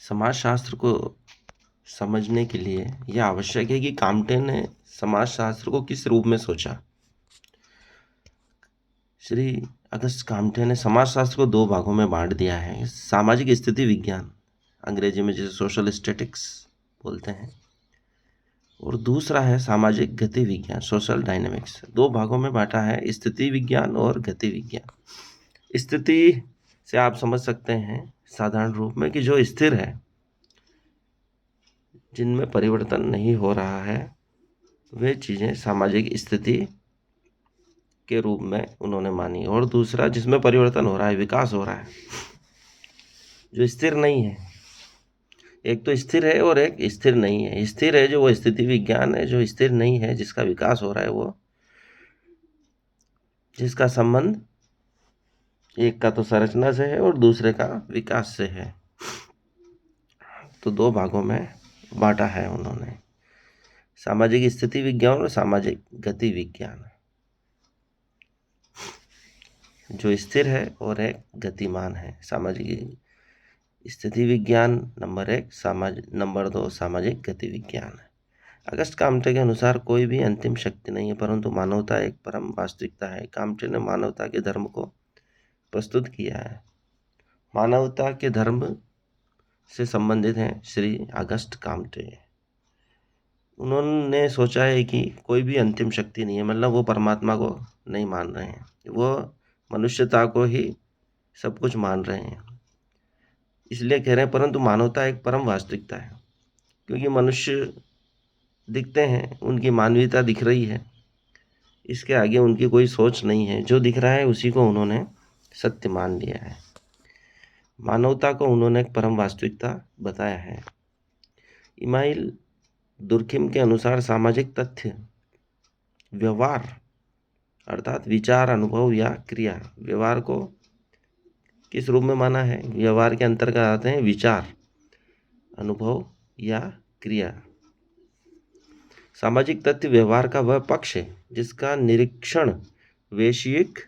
समाजशास्त्र को समझने के लिए यह आवश्यक है कि काम्टे ने समाजशास्त्र को किस रूप में सोचा। श्री अगस्त काम्टे ने समाजशास्त्र को दो भागों में बांट दिया है। सामाजिक स्थिति विज्ञान, अंग्रेजी में जिसे सोशल स्टैटिक्स बोलते हैं, और दूसरा है सामाजिक गति विज्ञान, सोशल डायनेमिक्स। दो भागों में बांटा है, स्थिति विज्ञान और गति विज्ञान। स्थिति से आप समझ सकते हैं साधारण रूप में कि जो स्थिर है, जिनमें परिवर्तन नहीं हो रहा है, वे चीज़ें सामाजिक स्थिति के रूप में उन्होंने मानी। और दूसरा जिसमें परिवर्तन हो रहा है, विकास हो रहा है, जो स्थिर नहीं है। एक तो स्थिर है और एक स्थिर नहीं है। स्थिर है जो वो स्थिति विज्ञान है, जो स्थिर नहीं है जिसका विकास हो रहा है, वो जिसका संबंध एक का तो संरचना से है और दूसरे का विकास से है। तो दो भागों में बांटा है उन्होंने, सामाजिक स्थिति विज्ञान और सामाजिक गति विज्ञान। जो स्थिर है और एक गतिमान है। सामाजिक स्थिति विज्ञान नंबर 1, नंबर 2 सामाजिक गति विज्ञान है। अगस्त काम्टे के अनुसार कोई भी अंतिम शक्ति नहीं है, परंतु मानवता एक परम वास्तविकता है। काम्टे ने मानवता के धर्म को प्रस्तुत किया है। मानवता के धर्म से संबंधित हैं श्री अगस्त काम्टे। उन्होंने सोचा है कि कोई भी अंतिम शक्ति नहीं है, मतलब वो परमात्मा को नहीं मान रहे हैं, वो मनुष्यता को ही सब कुछ मान रहे हैं। इसलिए कह रहे हैं परंतु मानवता एक परम वास्तविकता है, क्योंकि मनुष्य दिखते हैं, उनकी मानवीयता दिख रही है, इसके आगे उनकी कोई सोच नहीं है। जो दिख रहा है उसी को उन्होंने सत्य मान लिया है। मानवता को उन्होंने एक परम वास्तविकता बताया है। इमाइल दुर्खिम के अनुसार सामाजिक तथ्य व्यवहार अर्थात विचार, अनुभव या क्रिया। व्यवहार को किस रूप में माना है? व्यवहार के अंतर्गत आते हैं विचार, अनुभव या क्रिया। सामाजिक तथ्य व्यवहार का वह पक्ष है जिसका निरीक्षण वैश्विक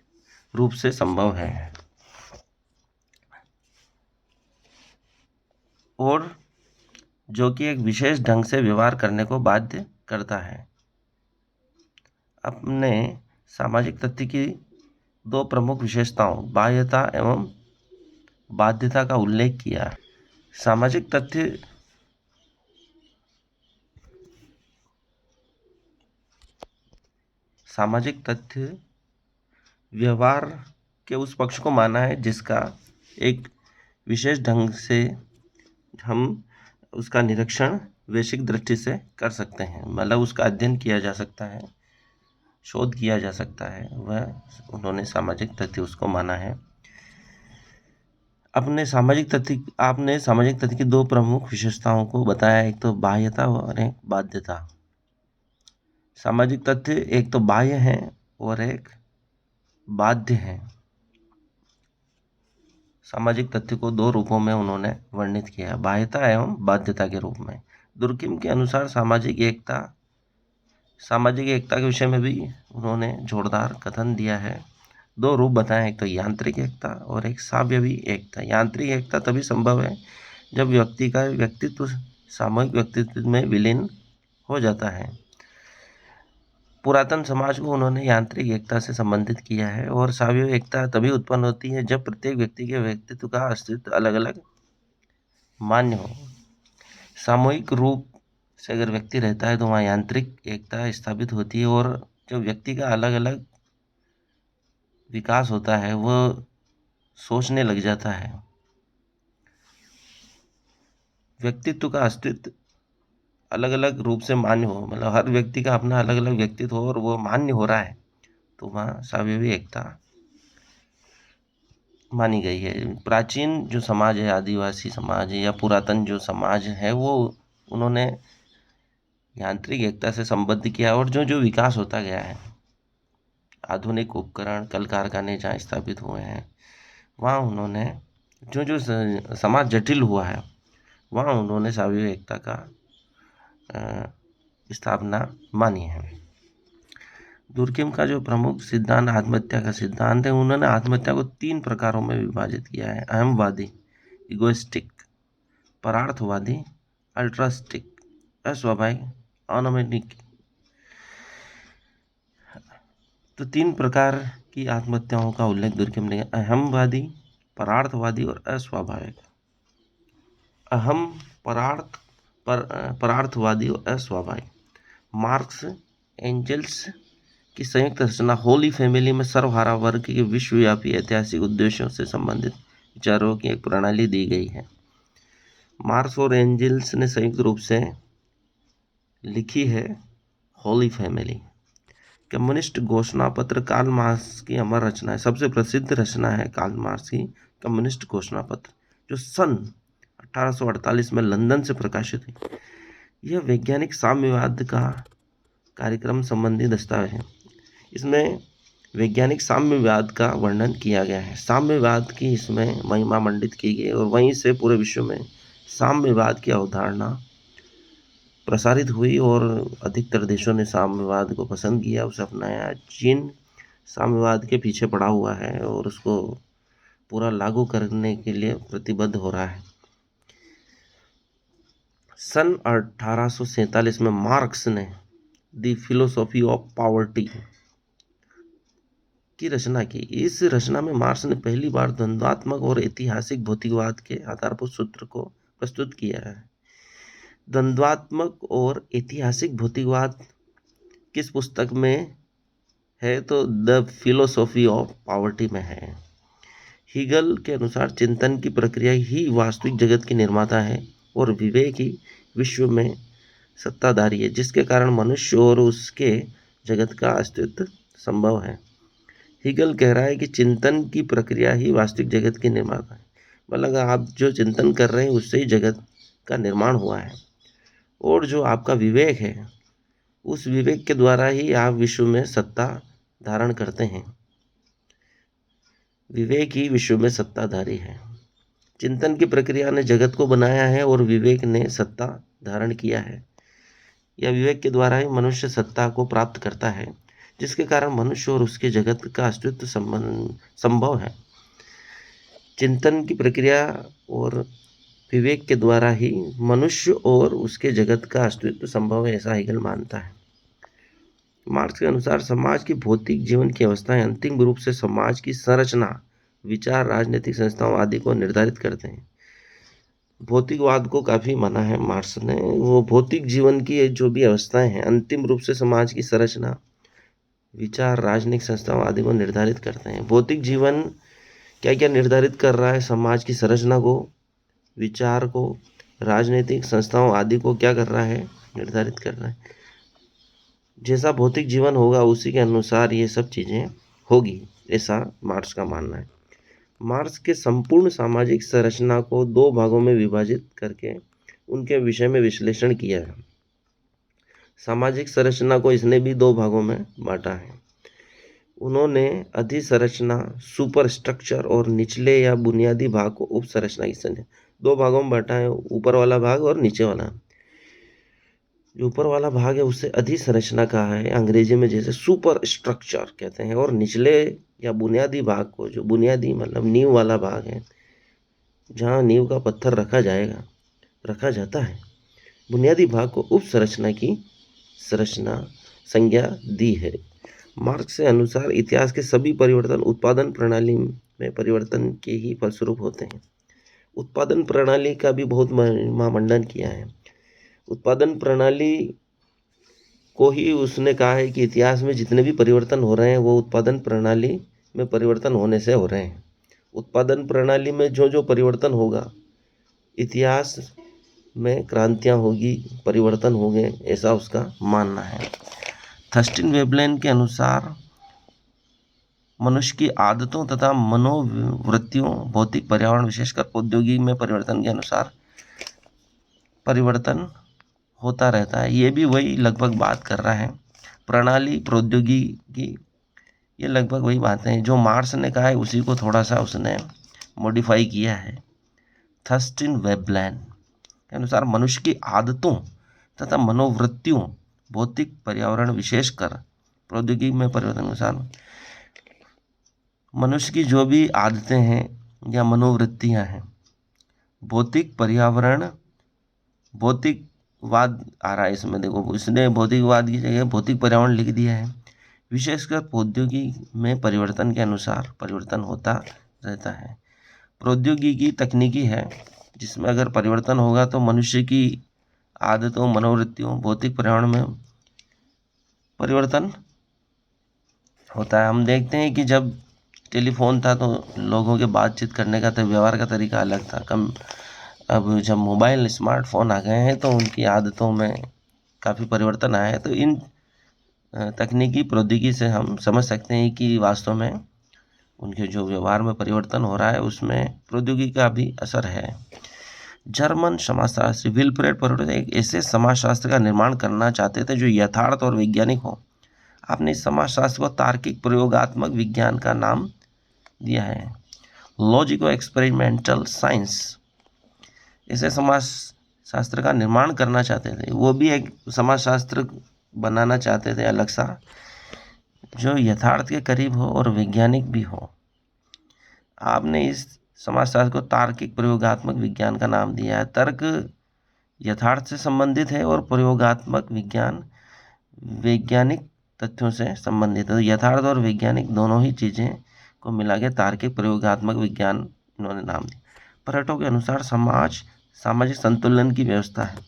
रूप से संभव है और जो कि एक विशेष ढंग से व्यवहार करने को बाध्य करता है। अपने सामाजिक तथ्य की दो प्रमुख विशेषताओं बाह्यता एवं बाध्यता का उल्लेख किया। सामाजिक तथ्य व्यवहार के उस पक्ष को माना है जिसका एक विशेष ढंग से हम उसका निरीक्षण वैश्विक दृष्टि से कर सकते हैं, मतलब उसका अध्ययन किया जा सकता है, शोध किया जा सकता है, वह उन्होंने सामाजिक तथ्य उसको माना है। आपने सामाजिक तथ्य की दो प्रमुख विशेषताओं को बताया, एक तो बाह्यता और एक बाध्यता। सामाजिक तथ्य एक तो बाह्य है और एक बाध्य है। सामाजिक तथ्य को दो रूपों में उन्होंने वर्णित किया, बाह्यता एवं बाध्यता के रूप में। दुर्किम के अनुसार सामाजिक एकता के विषय में भी उन्होंने जोरदार कथन दिया है। दो रूप बताए, एक तो यांत्रिक एकता और एक सावयवी एकता। यांत्रिक एकता तभी संभव है जब व्यक्ति का व्यक्तित्व सामूहिक व्यक्तित्व में विलीन हो जाता है। पुरातन समाज को उन्होंने यांत्रिक एकता से संबंधित किया है और सावयवी एकता तभी उत्पन्न होती है जब प्रत्येक व्यक्ति के व्यक्तित्व का अस्तित्व अलग अलग मान्य हो। सामूहिक रूप से अगर व्यक्ति रहता है तो वहाँ यांत्रिक एकता स्थापित होती है और जो व्यक्ति का अलग अलग विकास होता है वह सोचने लग जाता है। व्यक्तित्व का अस्तित्व अलग अलग रूप से मान्य हो, मतलब हर व्यक्ति का अपना अलग अलग व्यक्तित्व हो और वो मान्य हो रहा है, तो वहाँ सावयवी एकता मानी गई है। प्राचीन जो समाज है, आदिवासी समाज या पुरातन जो समाज है, वो उन्होंने यांत्रिक एकता से संबद्ध किया और जो जो विकास होता गया है, आधुनिक उपकरण, कल कारखाने जहाँ स्थापित हुए हैं, वहाँ उन्होंने जो जो समाज जटिल हुआ है, वहाँ उन्होंने सावयवी एकता का स्थापना मानी है। दुर्किम का जो प्रमुख सिद्धांत आत्महत्या का सिद्धांत है, उन्होंने आत्महत्या को 3 प्रकारों में विभाजित किया है। अहमवादी, इगोइस्टिक परार्थवादी, अल्ट्रास्टिक, अस्वाभाविक, अनैतिक। तो 3 प्रकार की आत्महत्याओं का उल्लेख दुर्कम ने अहमवादी, परार्थवादी और अस्वाभाविक। अहम, परार्थवादी और अस्वाभाविक। मार्क्स एंजेल्स की संयुक्त रचना होली फैमिली में सर्वहारा वर्ग के विश्वव्यापी ऐतिहासिक उद्देश्यों से संबंधित विचारों की एक प्रणाली दी गई है। मार्क्स और एंजेल्स ने संयुक्त रूप से लिखी है होली फैमिली। कम्युनिस्ट घोषणा पत्र कार्ल मार्क्स की अमर रचना है। सबसे प्रसिद्ध रचना है कार्ल मार्क्स की कम्युनिस्ट घोषणा पत्र, जो सन 1848 में लंदन से प्रकाशित हुई। यह वैज्ञानिक साम्यवाद का कार्यक्रम संबंधी दस्तावेज है। इसमें वैज्ञानिक साम्यवाद का वर्णन किया गया है। साम्यवाद की इसमें महिमा मंडित की गई और वहीं से पूरे विश्व में साम्यवाद की अवधारणा प्रसारित हुई और अधिकतर देशों ने साम्यवाद को पसंद किया, उसे अपनाया। चीन साम्यवाद के पीछे पड़ा हुआ है और उसको पूरा लागू करने के लिए प्रतिबद्ध हो रहा है। सन 1847 में मार्क्स ने द फिलोसॉफी ऑफ पॉवर्टी की रचना की। इस रचना में मार्क्स ने पहली बार द्वंद्वात्मक और ऐतिहासिक भौतिकवाद के आधारभूत सूत्र को प्रस्तुत किया है। द्वंद्वात्मक और ऐतिहासिक भौतिकवाद किस पुस्तक में है? तो द फिलोसॉफी ऑफ पॉवर्टी में है। हीगल के अनुसार चिंतन की प्रक्रिया ही वास्तविक जगत की निर्माता है और विवेक ही विश्व में सत्ताधारी है, जिसके कारण मनुष्य और उसके जगत का अस्तित्व संभव है। हीगल कह रहा है कि चिंतन की प्रक्रिया ही वास्तविक जगत की निर्माता है। मतलब आप जो चिंतन कर रहे हैं उससे ही जगत का निर्माण हुआ है, और जो आपका विवेक है उस विवेक के द्वारा ही आप विश्व में सत्ता धारण करते हैं। विवेक ही विश्व में सत्ताधारी है। चिंतन की प्रक्रिया ने जगत को बनाया है और विवेक ने सत्ता धारण किया है। यह विवेक के द्वारा ही मनुष्य सत्ता को प्राप्त करता है, जिसके कारण मनुष्य और उसके जगत का अस्तित्व संभव है। चिंतन की प्रक्रिया और विवेक के द्वारा ही मनुष्य और उसके जगत का अस्तित्व संभव है, ऐसा हीगल मानता है। मार्क्स के अनुसार समाज की भौतिक जीवन की अवस्थाएं अंतिम रूप से समाज की संरचना, विचार, राजनीतिक संस्थाओं आदि को निर्धारित करते हैं। भौतिकवाद को काफ़ी माना है मार्क्स ने। वो भौतिक जीवन की जो भी अवस्थाएं हैं अंतिम रूप से समाज की संरचना, विचार, राजनीतिक संस्थाओं आदि को निर्धारित करते हैं। भौतिक जीवन क्या क्या निर्धारित कर रहा है? समाज की संरचना को, विचार को, राजनीतिक संस्थाओं आदि को क्या कर रहा है? निर्धारित कर रहा है। जैसा भौतिक जीवन होगा उसी के अनुसार ये सब चीज़ें होगी, ऐसा मार्क्स का मानना है। मार्क्स के संपूर्ण सामाजिक संरचना को 2 भागों में विभाजित करके उनके विषय में विश्लेषण किया है। सामाजिक संरचना को इसने भी 2 भागों में बांटा है। उन्होंने अधिसंरचना, सुपर स्ट्रक्चर और निचले या बुनियादी भाग को उप संरचना की संख्या 2 भागों में बांटा है, ऊपर वाला भाग और नीचे वाला। जो ऊपर वाला भाग है उसे अधिसंरचना कहा है अंग्रेजी में, जैसे सुपर स्ट्रक्चर कहते हैं, और निचले या बुनियादी भाग को, जो बुनियादी मतलब नींव वाला भाग है, जहाँ नींव का पत्थर रखा जाता है, बुनियादी भाग को उप संरचना की संज्ञा दी है। मार्क्स के अनुसार इतिहास के सभी परिवर्तन उत्पादन प्रणाली में परिवर्तन के ही फलस्वरूप होते हैं। उत्पादन प्रणाली का भी बहुत महामंडन किया है। उत्पादन प्रणाली को ही उसने कहा है कि इतिहास में जितने भी परिवर्तन हो रहे हैं वो उत्पादन प्रणाली में परिवर्तन होने से हो रहे हैं। उत्पादन प्रणाली में जो जो परिवर्तन होगा, इतिहास में क्रांतियाँ होगी, परिवर्तन होंगे, ऐसा उसका मानना है। थर्स्टिन वेबलेन के अनुसार मनुष्य की आदतों तथा मनोवृत्तियों, भौतिक पर्यावरण, विशेषकर औद्योगिक में परिवर्तन के अनुसार परिवर्तन होता रहता है। ये भी वही लगभग बात कर रहा है। प्रणाली, प्रौद्योगिकी, ये लगभग वही बातें हैं जो मार्क्स ने कहा है, उसी को थोड़ा सा उसने मॉडिफाई किया है। थर्स्टिन वेबलेन के अनुसार मनुष्य की आदतों तथा मनोवृत्तियों, भौतिक पर्यावरण, विशेषकर प्रौद्योगिकी में परिवर्तन के अनुसार मनुष्य की जो भी आदतें हैं या मनोवृत्तियां हैं भौतिक पर्यावरण, भौतिकवाद आ रहा है इसमें, देखो इसने भौतिकवाद की जगह भौतिक पर्यावरण लिख दिया है। विशेषकर प्रौद्योगिकी में परिवर्तन के अनुसार परिवर्तन होता रहता है। प्रौद्योगिकी तकनीकी है जिसमें अगर परिवर्तन होगा तो मनुष्य की आदतों, मनोवृत्तियों, भौतिक पर्यावरण में परिवर्तन होता है। हम देखते हैं कि जब टेलीफोन था तो लोगों के बातचीत करने का तो व्यवहार का तरीका अलग था। अब जब मोबाइल, स्मार्टफोन आ गए हैं तो उनकी आदतों में काफ़ी परिवर्तन आया है। तो इन तकनीकी प्रौद्योगिकी से हम समझ सकते हैं कि वास्तव में उनके जो व्यवहार में परिवर्तन हो रहा है उसमें प्रौद्योगिकी का भी असर है। जर्मन समाजशास्त्री विल्फ्रेड पेरेटो एक ऐसे समाजशास्त्र का निर्माण करना चाहते थे जो यथार्थ और वैज्ञानिक हो। आपने इस समाजशास्त्र को तार्किक प्रयोगात्मक विज्ञान का नाम दिया है, लॉजिको एक्सपेरिमेंटल साइंस। ऐसे समाजशास्त्र का निर्माण करना चाहते थे, वो भी एक समाजशास्त्र बनाना चाहते थे अलग सा, जो यथार्थ के करीब हो और वैज्ञानिक भी हो। आपने इस समाजशास्त्र को तार्किक प्रयोगात्मक विज्ञान का नाम दिया है। तर्क यथार्थ से संबंधित है और प्रयोगात्मक विज्ञान वैज्ञानिक तथ्यों से संबंधित है। यथार्थ और वैज्ञानिक दोनों ही चीज़ें को मिला के तार्किक प्रयोगात्मक विज्ञान इन्होंने नाम दिया। पेरेटो के अनुसार समाज सामाजिक संतुलन की व्यवस्था है।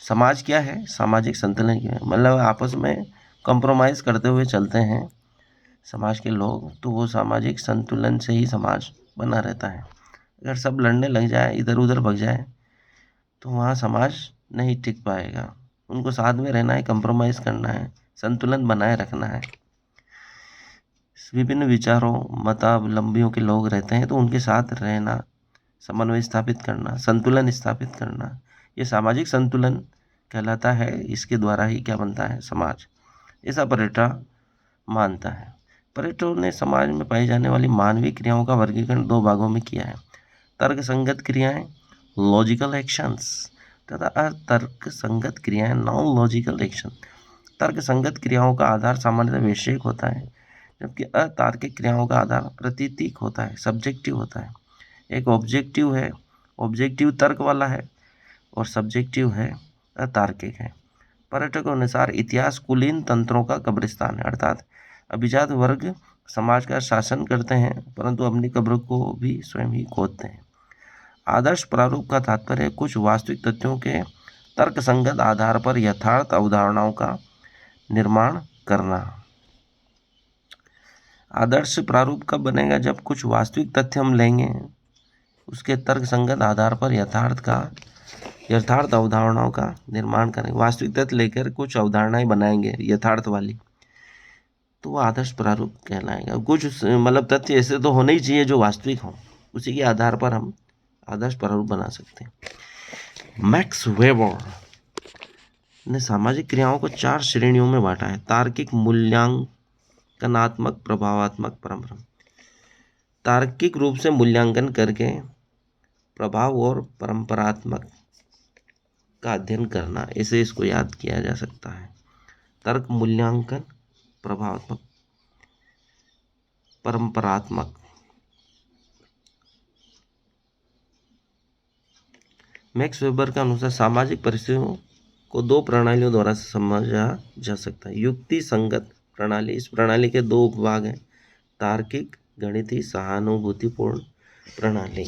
समाज क्या है? सामाजिक संतुलन की, मतलब आपस में कंप्रोमाइज़ करते हुए चलते हैं समाज के लोग, तो वो सामाजिक संतुलन से ही समाज बना रहता है। अगर सब लड़ने लग जाए, इधर उधर भग जाए, तो वहाँ समाज नहीं टिक पाएगा। उनको साथ में रहना है, कंप्रोमाइज़ करना है, संतुलन बनाए रखना है। विभिन्न विचारों, मतावलंबियों के लोग रहते हैं तो उनके साथ रहना, समन्वय स्थापित करना, संतुलन स्थापित करना, ये सामाजिक संतुलन कहलाता है। इसके द्वारा ही क्या बनता है? समाज। ऐसा पेरेटो मानता है। पेरेटो ने समाज में पाई जाने वाली मानवीय क्रियाओं का वर्गीकरण दो भागों में किया है, तर्क संगत क्रियाएं, लॉजिकल एक्शंस, तथा अतर्क संगत क्रियाएं, नॉन लॉजिकल एक्शन। तर्क संगत क्रियाओं का आधार सामान्यतः वैषयिक होता है, जबकि अतार्किक क्रियाओं का आधार प्रतीतिक होता है, सब्जेक्टिव होता है। एक ऑब्जेक्टिव है, ऑब्जेक्टिव तर्क वाला है, और सब्जेक्टिव है, अतार्किक है। पेरेटो के अनुसार इतिहास कुलीन तंत्रों का कब्रिस्तान है, अर्थात अभिजात वर्ग समाज का शासन करते हैं परंतु अपनी कब्र को भी स्वयं ही खोदते हैं। आदर्श प्रारूप का तात्पर्य कुछ वास्तविक तथ्यों के तर्कसंगत आधार पर यथार्थ अवधारणाओं का निर्माण करना। आदर्श प्रारूप कब बनेगा? जब कुछ वास्तविक तथ्य हम लेंगे, उसके तर्कसंगत आधार पर यथार्थ अवधारणाओं का निर्माण करेंगे। वास्तविक तथ्य लेकर कुछ अवधारणाएं बनाएंगे यथार्थ वाली, तो वो आदर्श प्रारूप कहलाएगा। कुछ मतलब तथ्य ऐसे तो होने ही चाहिए जो वास्तविक हों, उसी के आधार पर हम आदर्श प्रारूप बना सकते हैं। मैक्स वेबर ने सामाजिक क्रियाओं को 4 श्रेणियों में बांटा है, तार्किक, मूल्यांकनात्मक, प्रभावात्मक, परम्परा। तार्किक रूप से मूल्यांकन करके प्रभाव और परंपरात्मक का अध्ययन करना, ऐसे इसको याद किया जा सकता है। तर्क, मूल्यांकन, प्रभावात्मक, परंपरात्मक। मैक्स वेबर के अनुसार सामाजिक परिस्थितियों को 2 प्रणालियों द्वारा समझा जा सकता है। युक्ति संगत प्रणाली, इस प्रणाली के 2 उपभाग हैं, तार्किक, गणितीय, सहानुभूतिपूर्ण प्रणाली।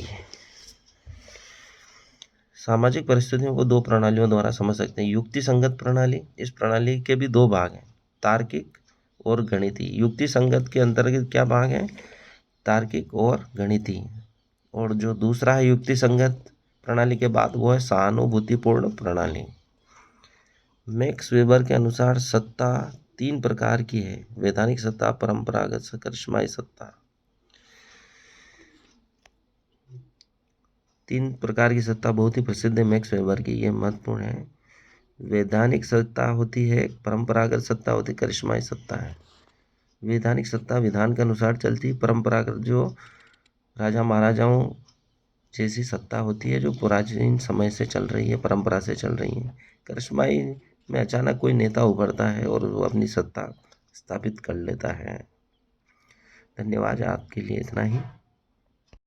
सामाजिक परिस्थितियों को 2 प्रणालियों द्वारा समझ सकते हैं। युक्ति संगत प्रणाली, इस प्रणाली के भी 2 भाग हैं, तार्किक और गणितीय। युक्ति संगत के अंतर्गत क्या भाग है? तार्किक और गणितीय। और जो दूसरा है युक्ति संगत प्रणाली के बाद, वो है सहानुभूतिपूर्ण प्रणाली। मैक्स वेबर के अनुसार सत्ता 3 प्रकार की है, वैधानिक सत्ता, परंपरागत, करिश्माई सत्ता। 3 प्रकार की सत्ता बहुत ही प्रसिद्ध है मैक्स वेबर की, ये महत्वपूर्ण है। वैधानिक सत्ता होती है, परंपरागत सत्ता होती है, करिश्माई सत्ता है। वैधानिक सत्ता विधान के अनुसार चलती, परंपरागत जो राजा महाराजाओं जैसी सत्ता होती है, जो प्राचीन समय से चल रही है, परंपरा से चल रही है। करिश्माई में अचानक कोई नेता उभरता है और वो अपनी सत्ता स्थापित कर लेता है। धन्यवाद, आपके लिए इतना ही।